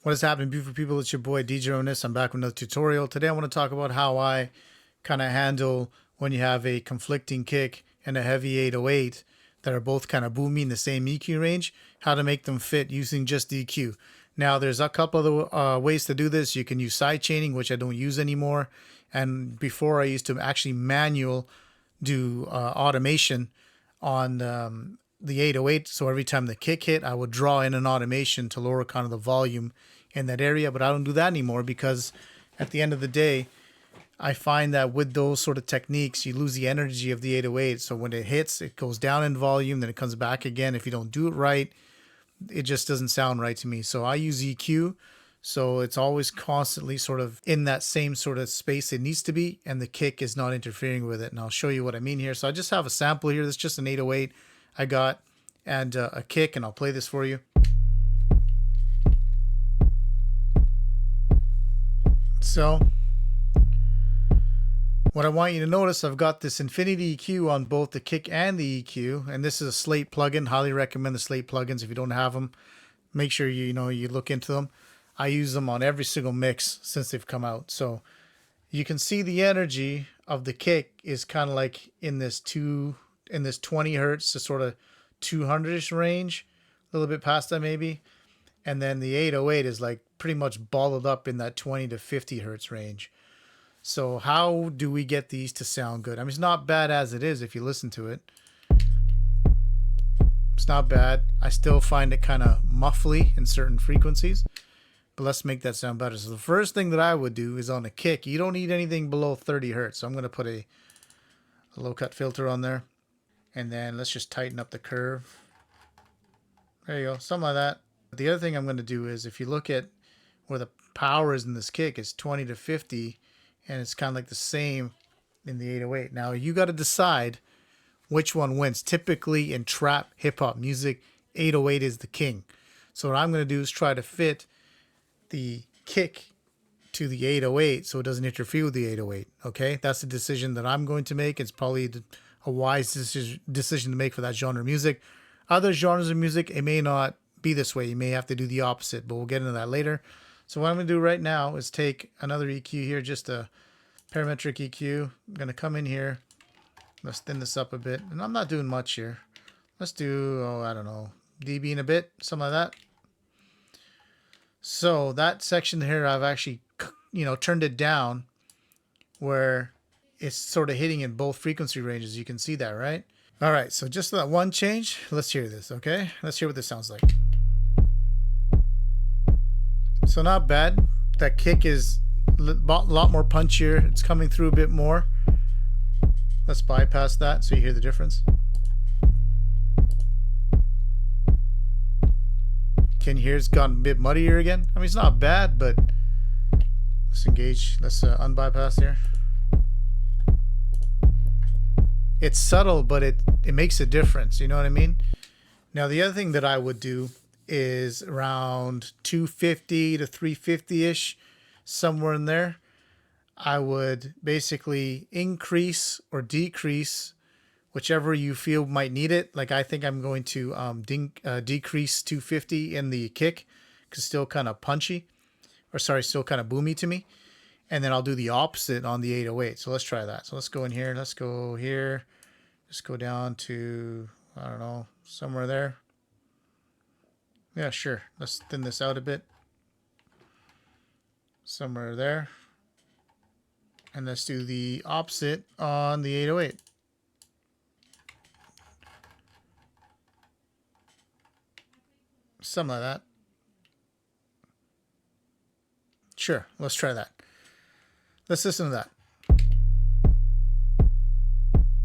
What is happening, beautiful people? It's your boy DJ Reminisce. I'm back with another tutorial. Today I want to talk about how I kind of handle when you have a conflicting kick and a heavy 808 that are both kind of boomy in the same EQ range, how to make them fit using just EQ. Now there's a couple of ways to do this. You can use side chaining, which I don't use anymore. And before I used to actually manual do automation on the 808. So every time the kick hit, I would draw in an automation to lower kind of the volume in that area. But I don't do that anymore because at the end of the day, I find that with those sort of techniques, you lose the energy of the 808. So when it hits, it goes down in volume, then it comes back again. If you don't do it right, it just doesn't sound right to me. So I use EQ. So it's always constantly sort of in that same sort of space it needs to be, and the kick is not interfering with it. And I'll show you what I mean here. So I just have a sample here. That's just an 808 I got and a kick, and I'll play this for you. So what I want you to notice, I've got this Infinity EQ on both the kick and the EQ, and this is a Slate plugin. Highly recommend the Slate plugins. If you don't have them, make sure you look into them. I use them on every single mix since they've come out. So you can see the energy of the kick is kind of like in this 20 hertz to sort of 200-ish range, a little bit past that maybe. And then the 808 is like pretty much balled up in that 20 to 50 hertz range. So how do we get these to sound good? I mean, it's not bad as it is if you listen to it. It's not bad. I still find it kind of muffly in certain frequencies. But let's make that sound better. So the first thing that I would do is on a kick. You don't need anything below 30 hertz. So I'm going to put a low cut filter on there. And then let's just tighten up the curve. There you go. Something like that. The other thing I'm going to do is if you look at where the power is in this kick, it's 20 to 50. And it's kind of like the same in the 808. Now you got to decide which one wins. Typically in trap hip hop music, 808 is the king. So what I'm going to do is try to fit the kick to the 808 so it doesn't interfere with the 808. Okay, that's the decision that I'm going to make. It's probably a wise decision to make for that genre of music. Other genres of music, it may not be this way. You may have to do the opposite, but we'll get into that later. So what I'm going to do right now is take another EQ here, just a parametric EQ. I'm going to come in here. Let's thin this up a bit. And I'm not doing much here. Let's do, I don't know, dB in a bit, something like that. So that section here, I've actually, turned it down where it's sort of hitting in both frequency ranges. You can see that, right? All right, so just that one change. Let's hear this, okay? Let's hear what this sounds like. So not bad. That kick is a lot more punchier. It's coming through a bit more. Let's bypass that so you hear the difference. Can you hear it's gotten a bit muddier again? I mean, it's not bad, but let's engage. Let's unbypass here. It's subtle, but it makes a difference. You know what I mean? Now, the other thing that I would do is around 250 to 350-ish, somewhere in there. I would basically increase or decrease whichever you feel might need it. Like I think I'm going to decrease 250 in the kick because it's still kind of punchy, or sorry, still kind of boomy to me. And then I'll do the opposite on the 808. So let's try that. So let's go in here. Let's go here. Just go down to, I don't know, somewhere there. Yeah, sure. Let's thin this out a bit. Somewhere there. And let's do the opposite on the 808. Something like that. Sure, let's try that. Let's listen to that.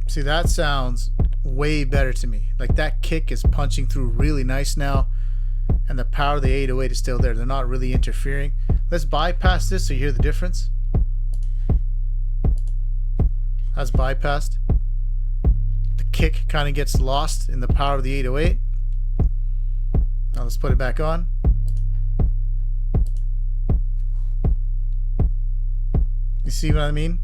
See, that sounds way better to me. Like that kick is punching through really nice now. And the power of the 808 is still there. They're not really interfering. Let's bypass this so you hear the difference. That's bypassed. The kick kind of gets lost in the power of the 808. Now let's put it back on. You see what I mean?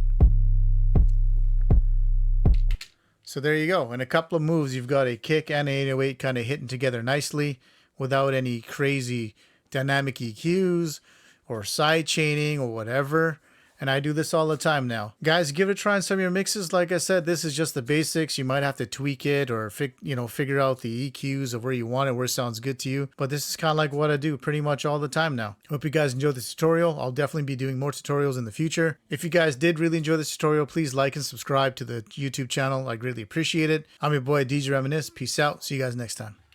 So there you go. In a couple of moves, you've got a kick and an 808 kind of hitting together nicely without any crazy dynamic EQs or side chaining or whatever. And I do this all the time now. Guys, give it a try on some of your mixes. Like I said, this is just the basics. You might have to tweak it or figure out the EQs of where you want it, where it sounds good to you. But this is kind of like what I do pretty much all the time now. Hope you guys enjoyed this tutorial. I'll definitely be doing more tutorials in the future. If you guys did really enjoy this tutorial, please like and subscribe to the YouTube channel. I greatly appreciate it. I'm your boy DJ Reminisce. Peace out. See you guys next time.